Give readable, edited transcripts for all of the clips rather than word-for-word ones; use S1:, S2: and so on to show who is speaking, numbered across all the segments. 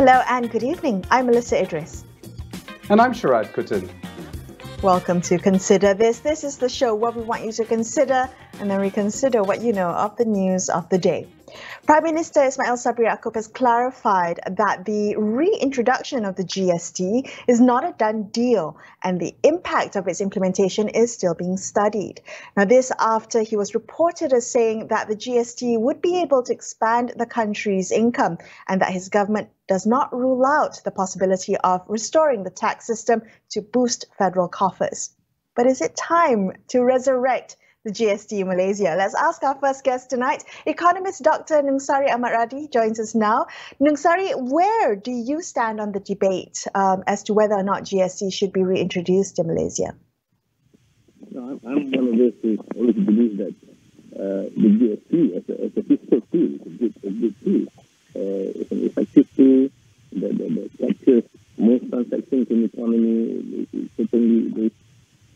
S1: Hello and good evening. I'm Melissa Idris.
S2: And I'm Sharad Kuttan.
S1: Welcome to Consider This. This is the show where we want you to consider and then reconsider what you know of the news of the day. Prime Minister Ismail Sabri Yaakob has clarified that the reintroduction of the GST is not a done deal and the impact of its implementation is still being studied. Now, this after he was reported as saying that the GST would be able to expand the country's income and that his government does not rule out the possibility of restoring the tax system to boost federal coffers. But is it time to resurrect the GST in Malaysia? Let's ask our first guest tonight. Economist Dr. Nungsari Ahmad Radi joins us now. Nungsari, where do you stand on the debate as to whether or not GST should be reintroduced in Malaysia?
S3: No, I'm one of those who always believe that the GST as a fiscal tool is a good tool. It's an effective tool that captures most transactions in the economy. Certainly, there's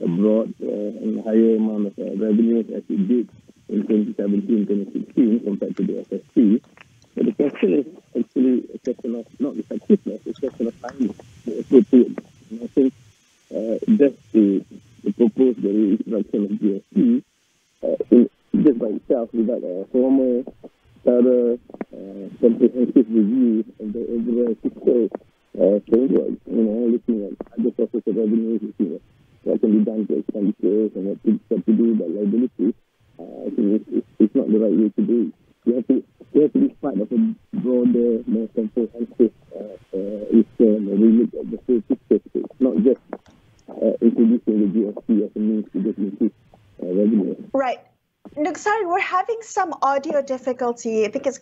S3: a broad and higher amount of revenues as it did in 2017-2016 compared to the SST. But the question is actually a question of not effectiveness, it's a question of timing, the appropriate. And I think just to propose the reintroduction of GST just by itself without a formal, thorough, comprehensive review of the overall fiscal framework, looking at other sources of revenues, looking at what can be done to expenditures and what to do about liability, I think it's not the right way to do it. You have to be part of a broader, more comprehensive reform or relook at the whole fiscal space, not just introducing the GST as a means to just increase revenue.
S1: Right. Nungsari, we're having some audio difficulty. I think it's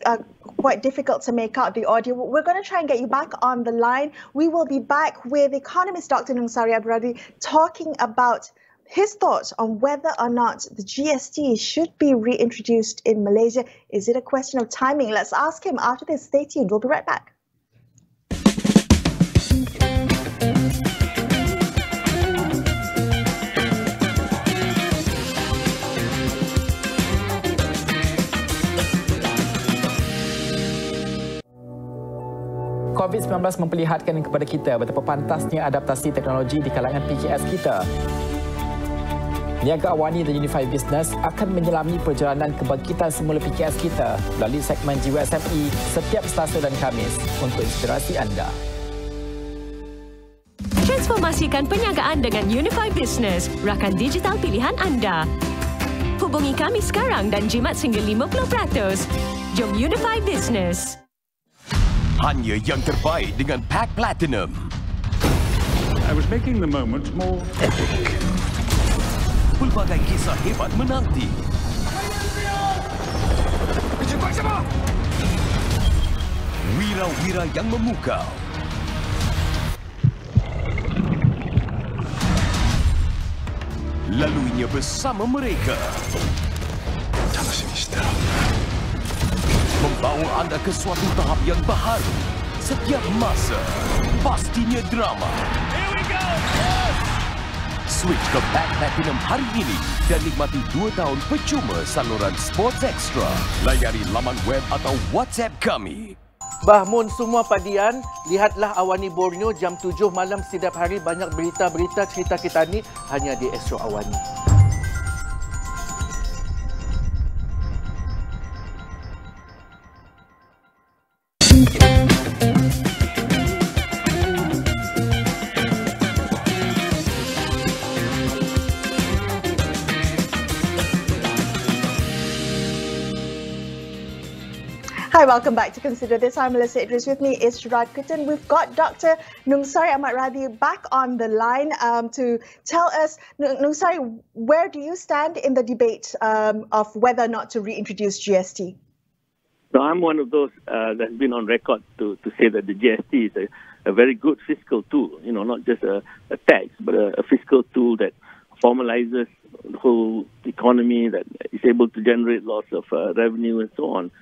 S1: quite difficult to make out the audio. We're going to try and get you back on the line. We will be back with economist Dr. Nungsari Ahmad Radi talking about his thoughts on whether or not the GST should be reintroduced in Malaysia. Is it a question of timing? Let's ask him after this. Stay tuned. We'll be right back.
S4: COVID-19 memperlihatkan kepada kita betapa pantasnya adaptasi teknologi di kalangan PKS kita. Niaga AWANI dan Unified Business akan menyelami perjalanan kebangkitan semula PKS kita melalui segmen Jiwa SME setiap Selasa dan Khamis untuk inspirasi anda.
S5: Transformasikan perniagaan dengan Unified Business, rakan digital pilihan anda. Hubungi kami sekarang dan jimat sehingga 50%. Jom Unified Business.
S6: Hanya yang terbaik dengan Pack Platinum.
S7: I was making the moment more
S6: epic. Pelbagai kisah hebat menanti. Wira-wira yang memukau. Laluinya bersama mereka. Membawa anda ke suatu tahap yang baharu. Setiap masa, pastinya drama. Here we go! Yes! Switch ke Pack Platinum hari ini dan nikmati 2 tahun percuma saluran Sports Extra. Layari laman web atau WhatsApp kami.
S8: Bahmun semua padian, lihatlah AWANI Borneo jam 7 malam setiap hari. Banyak berita-berita cerita kita ni hanya di Astro AWANI.
S1: Hi, welcome back to Consider This. I'm Melissa Idris. With me is Sharad Kuttan. We've got Dr. Nungsari Ahmad Radi back on the line to tell us, Nungsari, where do you stand in the debate of whether or not to reintroduce GST?
S3: So I'm one of those that's been on record to say that the GST is a very good fiscal tool, not just a tax, but a fiscal tool that formalizes the whole economy, that is able to generate lots of revenue and so on.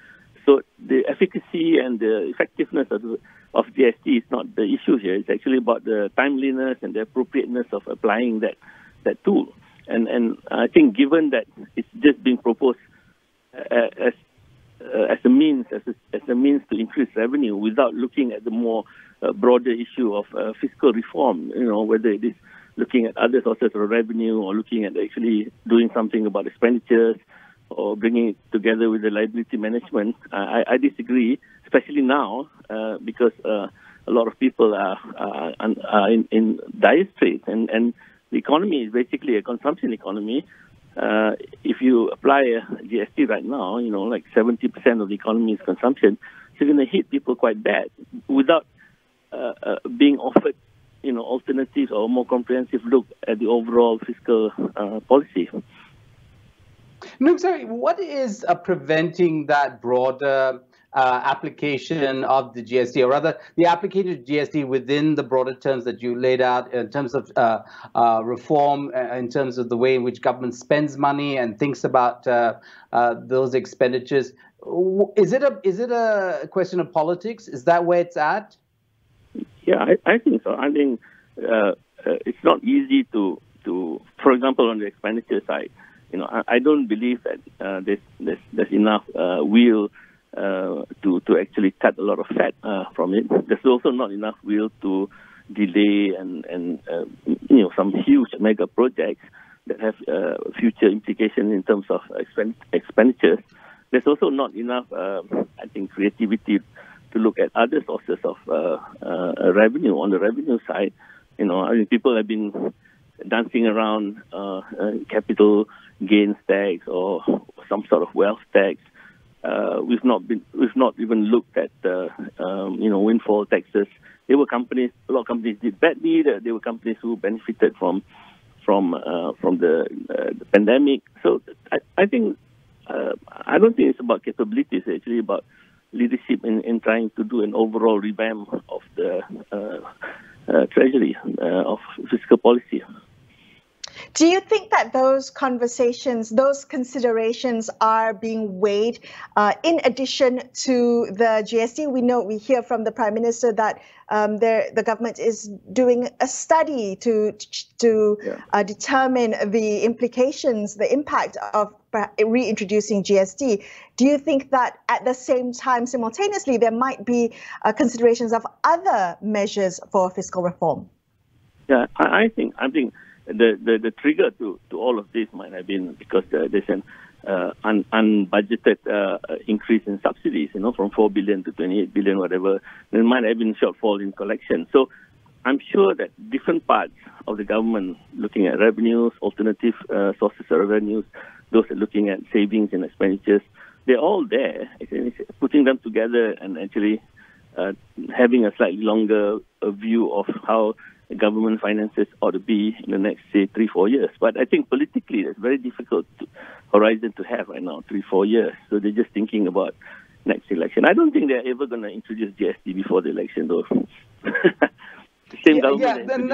S3: So the efficacy and the effectiveness of GST is not the issue here. It's actually about the timeliness and the appropriateness of applying that tool. And I think given that it's just being proposed as as a means to increase revenue without looking at the more broader issue of fiscal reform. Whether it is looking at other sources of revenue or looking at actually doing something about expenditures or bringing it together with the liability management. I disagree, especially now because a lot of people are in dire straits, and the economy is basically a consumption economy. If you apply a GST right now, like 70% of the economy is consumption, so you're going to hit people quite bad without being offered, alternatives or more comprehensive look at the overall fiscal policy.
S2: No, sorry, what is preventing that broader application of the GST, or rather the application of GST within the broader terms that you laid out in terms of reform, in terms of the way in which government spends money and thinks about those expenditures? Is it a question of politics? Is that where it's at?
S3: Yeah, I think so. I think it's not easy to, for example, on the expenditure side, I don't believe that there's enough will to actually cut a lot of fat from it. There's also not enough will to delay and some huge mega projects that have future implications in terms of expenditures. There's also not enough, I think, creativity to look at other sources of revenue on the revenue side. People have been dancing around capital gains tax or some sort of wealth tax. We've not even looked at windfall taxes. There were companies, a lot of companies did badly. There were companies who benefited from the pandemic. So I think I don't think it's about capabilities. It's actually about leadership in trying to do an overall revamp of the treasury of fiscal policy.
S1: Do you think that those conversations, those considerations are being weighed in addition to the GST? We hear from the Prime Minister that the government is doing a study to determine the implications, the impact of reintroducing GST. Do you think that at the same time, simultaneously, there might be considerations of other measures for fiscal reform?
S3: Yeah, I think the trigger to all of this might have been because there's an unbudgeted increase in subsidies, from 4 billion to 28 billion, whatever. There might have been shortfall in collection. So I'm sure that different parts of the government looking at revenues, alternative sources of revenues, those are looking at savings and expenditures, they're all there. Putting them together and actually having a slightly longer view of how government finances ought to be in the next, say, 3-4 years. But I think politically, it's very difficult horizon to have right now, 3-4 years. So they're just thinking about next election. I don't think they're ever going to introduce GST before the election, though. Same government.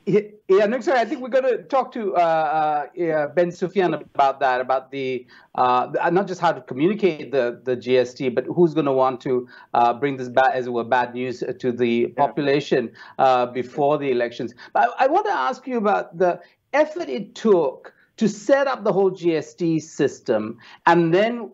S2: Next, I think we're going to talk to Ben Sufyan about that, about the not just how to communicate the GST, but who's going to want to bring this bad news to the population before the elections. But I want to ask you about the effort it took to set up the whole GST system, and then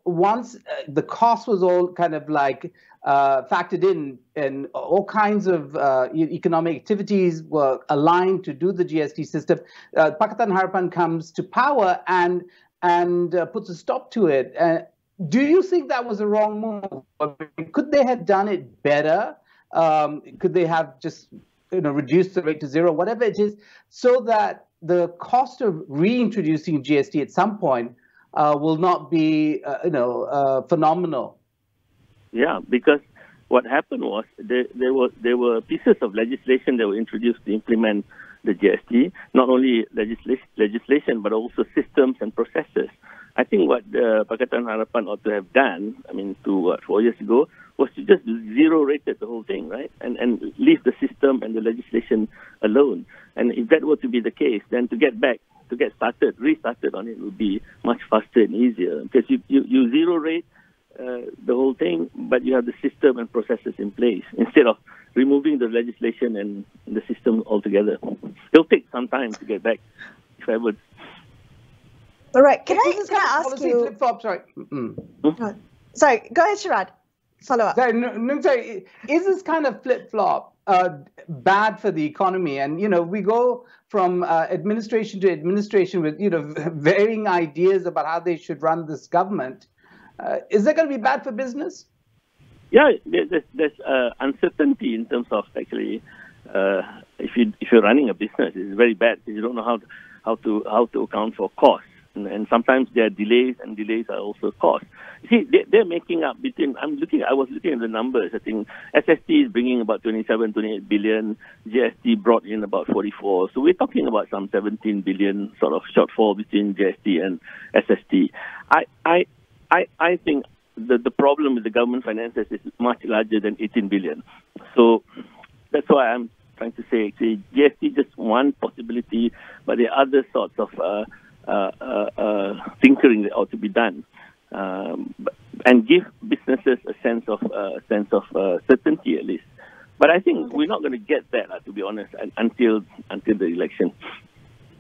S2: once the cost was all kind of like factored in, and all kinds of economic activities were aligned to do the GST system, Pakatan Harapan comes to power and puts a stop to it. Do you think that was a wrong move? Could they have done it better? Could they have just reduced the rate to zero, whatever it is, so that the cost of reintroducing GST at some point will not be phenomenal?
S3: Yeah, because what happened was there were pieces of legislation that were introduced to implement the GST, not only legislation, but also systems and processes. I think what Pakatan Harapan ought to have done, 4 years ago, was to just zero-rated the whole thing, right? And leave the system and the legislation alone. And if that were to be the case, then to get restarted on it would be much faster and easier. Because you zero-rate the whole thing, but you have the system and processes in place instead of removing the legislation and the system altogether. It'll take some time to get back, if I would.
S1: All right. Can I ask you?
S2: Flip-flop, sorry.
S1: Sorry. Go ahead, Sharad. Follow up.
S2: Sorry, is this kind of flip-flop bad for the economy? And we go from administration to administration with varying ideas about how they should run this government. Is that going to be bad for business?
S3: Yeah, there's uncertainty in terms of actually if you're running a business, it's very bad because you don't know how to account for costs, and sometimes there are delays, and delays are also costs. You see, they're making up between. I was looking at the numbers. I think SST is bringing about 28 billion. GST brought in about 44. So we're talking about some 17 billion sort of shortfall between GST and SST. I think the problem with the government finances is much larger than 18 billion. So that's why I'm trying to say GST is just one possibility, but there are other sorts of tinkering that ought to be done, and give businesses a sense of certainty at least. But I think we're not going to get that, to be honest, until the election.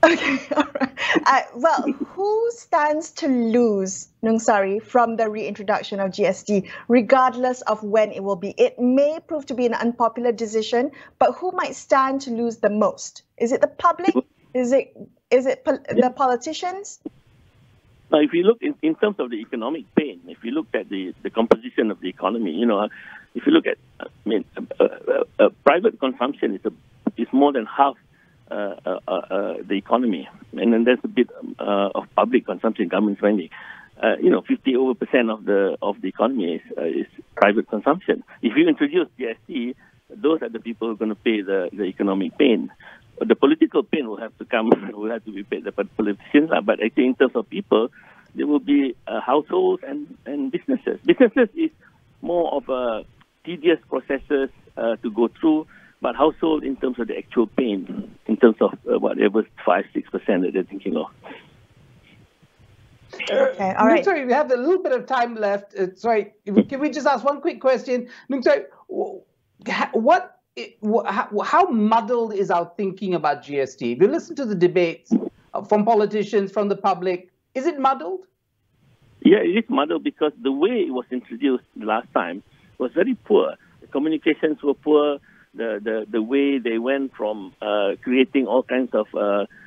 S1: Okay, all right. Well, who stands to lose, Nungsari, from the reintroduction of GST, regardless of when it will be? It may prove to be an unpopular decision, but who might stand to lose the most? Is it the public? Is it the politicians?
S3: Now, if you look in terms of the economic pain, if you look at the composition of the economy, if you look at, private consumption is more than half the economy, and then there's a bit of public consumption, government spending. 50% of the economy is private consumption. If you introduce GST, those are the people who are going to pay the economic pain. The political pain will have to be paid by politicians. But I think in terms of people, there will be households and businesses. Businesses is more of a tedious processes to go through. But household, in terms of the actual pain, in terms of whatever 5-6% that they're thinking of.
S1: Okay, all right.
S2: Sorry, we have a little bit of time left. Sorry, can we just ask one quick question? Sorry, how muddled is our thinking about GST? If you listen to the debates from politicians, from the public, is it muddled?
S3: Yeah, it is muddled because the way it was introduced the last time was very poor. The communications were poor. The way they went from creating all kinds of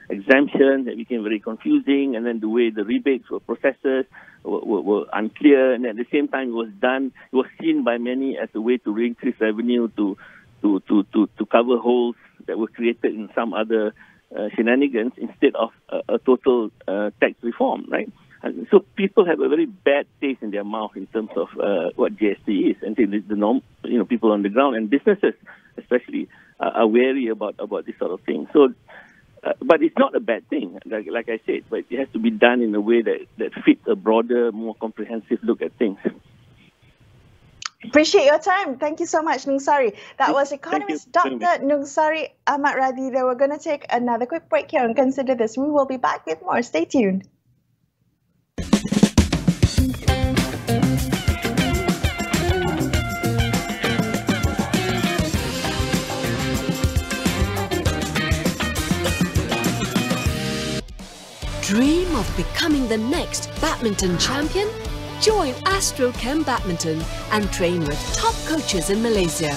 S3: exemptions that became very confusing, and then the way the rebates were processed were unclear, and at the same time it was seen by many as a way to increase revenue to cover holes that were created in some other shenanigans instead of a total tax reform, right? And so people have a very bad taste in their mouth in terms of what GST is, and the people on the ground and businesses especially are wary about this sort of thing. So, but it's not a bad thing, like I said, but it has to be done in a way that fits a broader, more comprehensive look at things.
S1: Appreciate your time. Thank you so much, Nungsari. That was economist Dr. Nungsari Ahmad Radhi. We're going to take another quick break here and consider this. We will be back with more. Stay tuned.
S5: Dream of becoming the next badminton champion? Join Astro Camp Badminton and train with top coaches in Malaysia.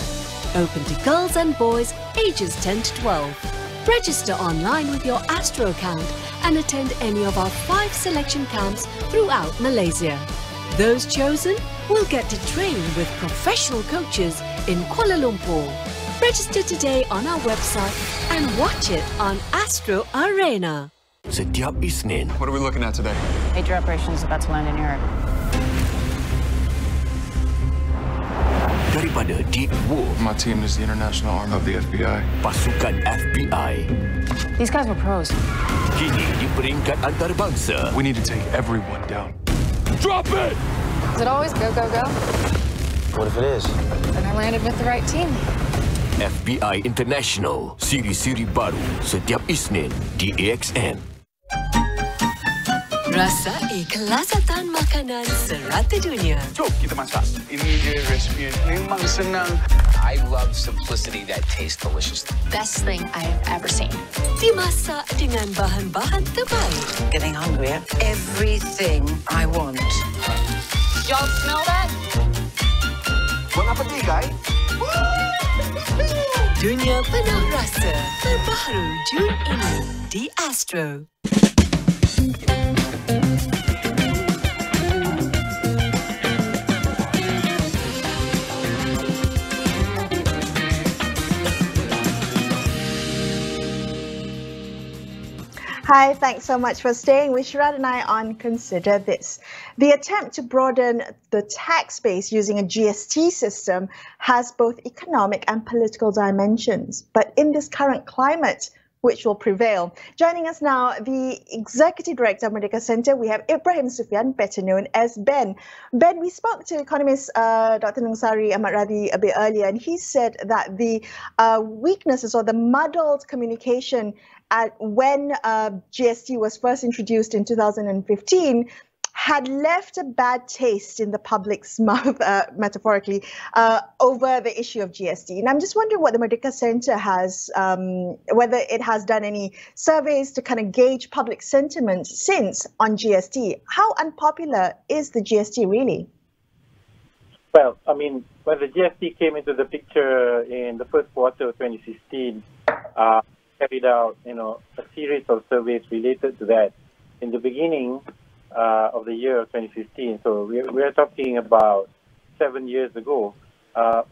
S5: Open to girls and boys ages 10 to 12. Register online with your Astro account and attend any of our 5 selection camps throughout Malaysia. Those chosen will get to train with professional coaches in Kuala Lumpur. Register today on our website and watch it on Astro Arena.
S6: Setiap Isnin.
S9: What are we looking at today?
S10: Major operations about to land in Europe.
S6: Daripada Deep Wolf.
S9: My team is the international arm of the FBI.
S6: Pasukan FBI.
S10: These guys were pros.
S6: Kini di peringkat antarabangsa.
S9: We need to take everyone down.
S6: Drop it!
S10: Is it always go, go, go?
S11: What if it is?
S10: Then I landed with the right team.
S6: FBI International. Siri-siri baru setiap Isnin di AXN.
S5: Rasai kelazatan makanan serata dunia.
S9: Jom kita masak. Ini dia resipi memang senang.
S12: I love simplicity that tastes delicious.
S10: Best thing I've ever seen.
S5: Dimasak dengan bahan-bahan terbaik.
S13: Getting hungry, eh? Everything I want.
S10: Y'all smell that?
S12: Bon appetit, guys.
S5: Dunia penuh rasa terbaru Jun ini di Astro.
S1: Hi, thanks so much for staying with Sharad and I on Consider This. The attempt to broaden the tax base using a GST system has both economic and political dimensions. But in this current climate, which will prevail? Joining us now, the Executive Director of Merdeka Centre, we have Ibrahim Sufyan, better known as Ben. Ben, we spoke to economist Dr. Nungsari Ahmad Radhi a bit earlier, and he said that the weaknesses or the muddled communication when GST was first introduced in 2015 had left a bad taste in the public's mouth, metaphorically, over the issue of GST. And I'm just wondering what the Merdeka Centre has, whether it has done any surveys to kind of gauge public sentiment since on GST. How unpopular is the GST really?
S14: Well, I mean, when the GST came into the picture in the first quarter of 2016, carried out, a series of surveys related to that. In the beginning of the year of 2015, so we're talking about 7 years ago,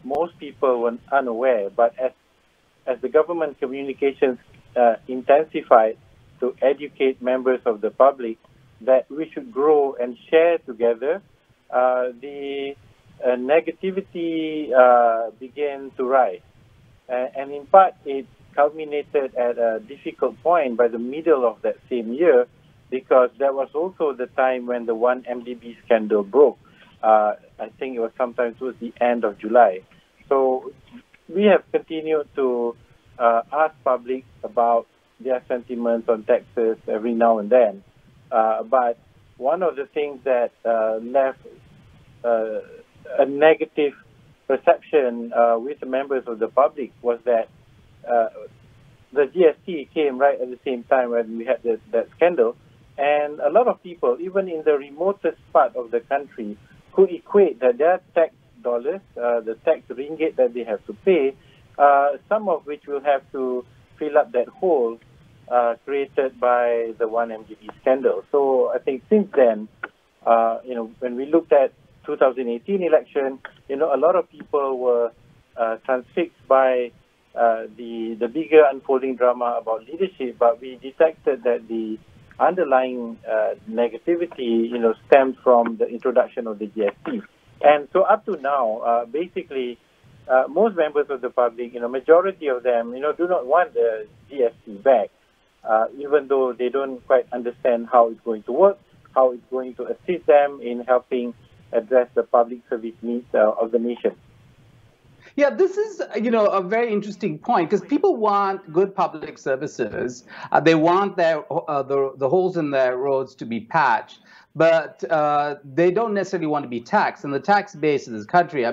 S14: most people were unaware, but as the government communications intensified to educate members of the public that we should grow and share together, the negativity began to rise. And in part, it culminated at a difficult point by the middle of that same year, because that was also the time when the 1MDB scandal broke. I think it was sometime towards the end of July. So we have continued to ask public about their sentiments on taxes every now and then. But one of the things that left a negative perception with the members of the public was that the GST came right at the same time when we had that scandal, and a lot of people, even in the remotest part of the country, could equate that their tax dollars, the tax ringgit that they have to pay, some of which will have to fill up that hole created by the 1MDB scandal. So I think since then, when we looked at 2018 election, a lot of people were transfixed by the bigger unfolding drama about leadership, but we detected that the underlying negativity, stemmed from the introduction of the GST. And so up to now, basically, most members of the public, majority of them, do not want the GST back, even though they don't quite understand how it's going to work, how it's going to assist them in helping address the public service needs of the nation.
S2: Yeah, this is, a very interesting point, because people want good public services. They want their the holes in their roads to be patched, but they don't necessarily want to be taxed. And the tax base in this country,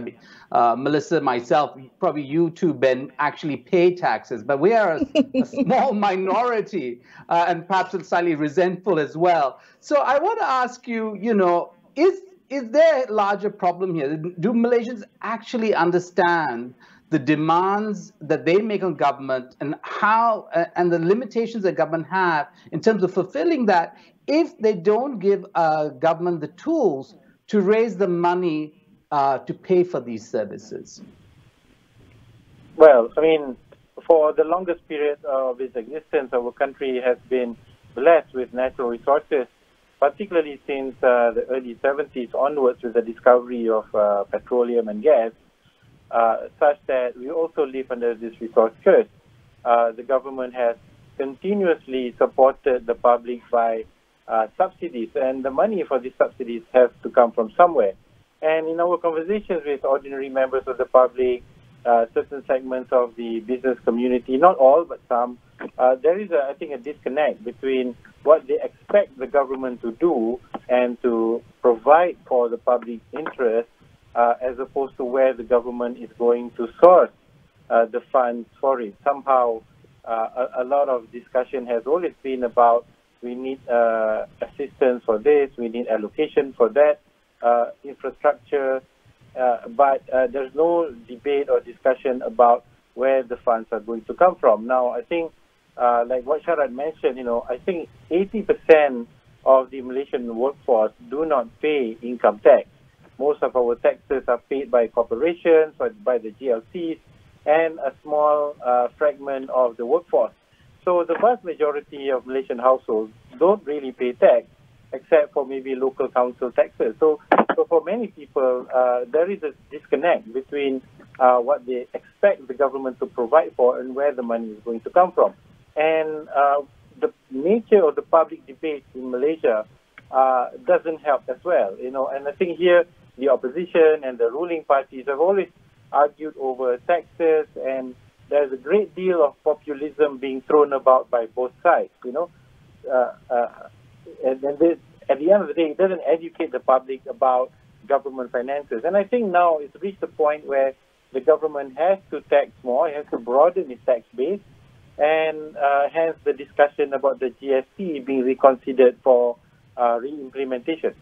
S2: Melissa, myself, probably you too, Ben, actually pay taxes, but we are a small minority, and perhaps slightly resentful as well. So I want to ask you, is there a larger problem here? Do Malaysians actually understand the demands that they make on government and how and the limitations that government have in terms of fulfilling that if they don't give government the tools to raise the money to pay for these services?
S14: Well, I mean, for the longest period of its existence, our country has been blessed with natural resources, particularly since the early 70s onwards with the discovery of petroleum and gas, such that we also live under this resource curse. The government has continuously supported the public by subsidies, and the money for these subsidies has to come from somewhere. And in our conversations with ordinary members of the public, certain segments of the business community, not all, but some, there is, I think, a disconnect between what they expect the government to do and to provide for the public interest as opposed to where the government is going to source the funds for it. Somehow, a lot of discussion has always been about we need assistance for this, we need allocation for that, infrastructure, but there's no debate or discussion about where the funds are going to come from. Now, I think, like what Sharat mentioned, I think 80% of the Malaysian workforce do not pay income tax. Most of our taxes are paid by corporations, by the GLCs, and a small fragment of the workforce. So the vast majority of Malaysian households don't really pay tax, except for maybe local council taxes. So for many people, there is a disconnect between what they expect the government to provide for and where the money is going to come from. And the nature of the public debate in Malaysia doesn't help as well. And I think here the opposition and the ruling parties have always argued over taxes, and there's a great deal of populism being thrown about by both sides. And then this, at the end of the day, it doesn't educate the public about government finances. And I think now it's reached a point where the government has to tax more, it has to broaden its tax base, and hence the discussion about the GST being reconsidered for re-implementation.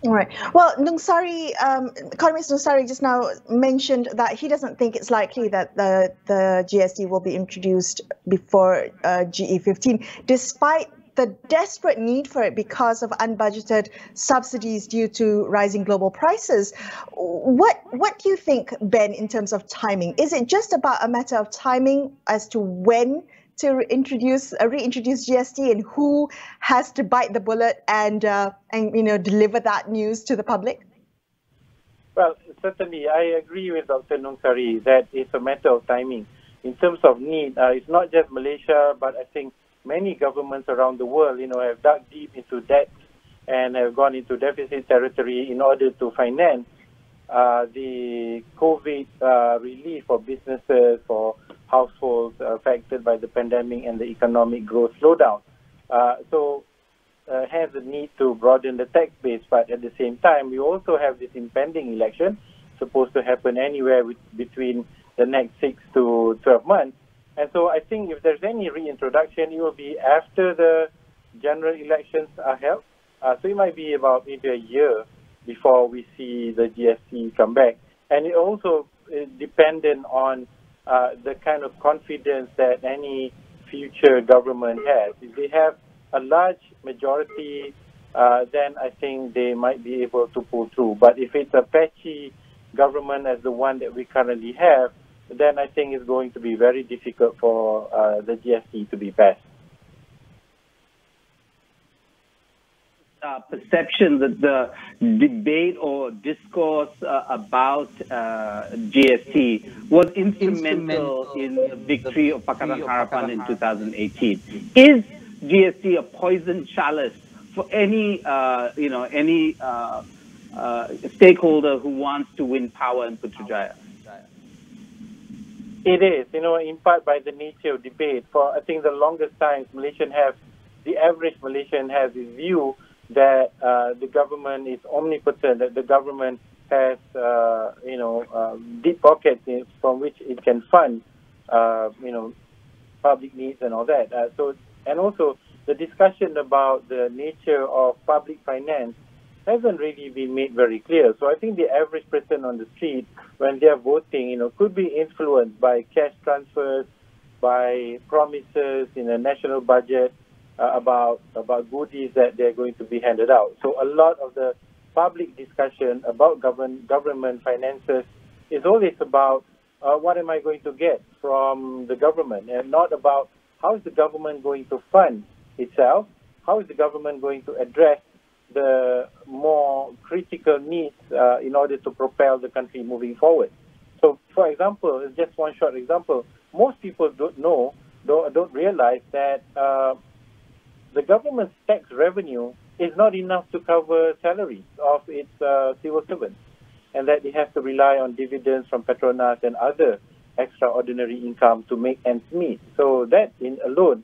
S1: All right. Well, economist Nungsari just now mentioned that he doesn't think it's likely that the GST will be introduced before GE15, despite the desperate need for it because of unbudgeted subsidies due to rising global prices. What do you think, Ben, in terms of timing? Is it just about a matter of timing as to when to reintroduce GST, and who has to bite the bullet and deliver that news to the public?
S14: Well, certainly, I agree with Dr. Nungsari that it's a matter of timing. In terms of need, it's not just Malaysia, but I think many governments around the world, have dug deep into debt and have gone into deficit territory in order to finance the COVID relief for businesses, for households affected by the pandemic and the economic growth slowdown. So hence the need to broaden the tax base. But at the same time, we also have this impending election, supposed to happen anywhere between the next 6 to 12 months. And so I think if there's any reintroduction, it will be after the general elections are held. So it might be about maybe a year before we see the GST come back. And it also is dependent on the kind of confidence that any future government has. If they have a large majority, then I think they might be able to pull through. But if it's a patchy government as the one that we currently have, then I think it's going to be very difficult for the GST to be passed.
S15: Perception that the debate or discourse about GST was instrumental in the victory of Pakatan Harapan in 2018. Is GST a poison chalice for any stakeholder who wants to win power in Putrajaya?
S14: It is, in part by the nature of debate. For I think the longest time, the average Malaysian has this view that the government is omnipotent, that the government has, deep pockets from which it can fund, public needs and all that. And also the discussion about the nature of public finance hasn't really been made very clear. So I think the average person on the street, when they are voting, could be influenced by cash transfers, by promises in a national budget, about goodies that they're going to be handed out. So a lot of the public discussion about government finances is always about what am I going to get from the government, and not about how is the government going to fund itself, how is the government going to address the more critical needs in order to propel the country moving forward. So, for example, just one short example, most people don't realize that the government's tax revenue is not enough to cover salaries of its civil servants, and that it has to rely on dividends from Petronas and other extraordinary income to make ends meet. So that alone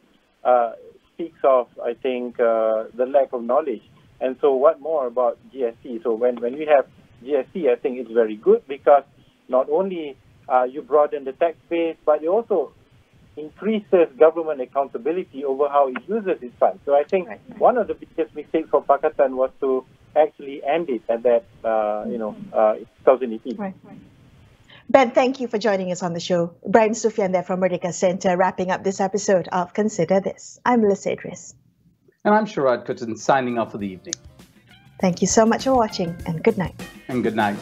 S14: speaks of, I think, the lack of knowledge. And so what more about GST? So when we have GST, I think it's very good because not only you broaden the tax base, but you also increases government accountability over how it uses its funds. So I think one of the biggest mistakes for Pakatan was to actually end it at that, 2018.
S1: Right. Ben, thank you for joining us on the show. Brian Sufyan there from Merdeka Center, wrapping up this episode of Consider This. I'm Melissa Idris.
S2: And I'm Sharad Kuttan, signing off for the evening.
S1: Thank you so much for watching, and good night.
S2: And good night.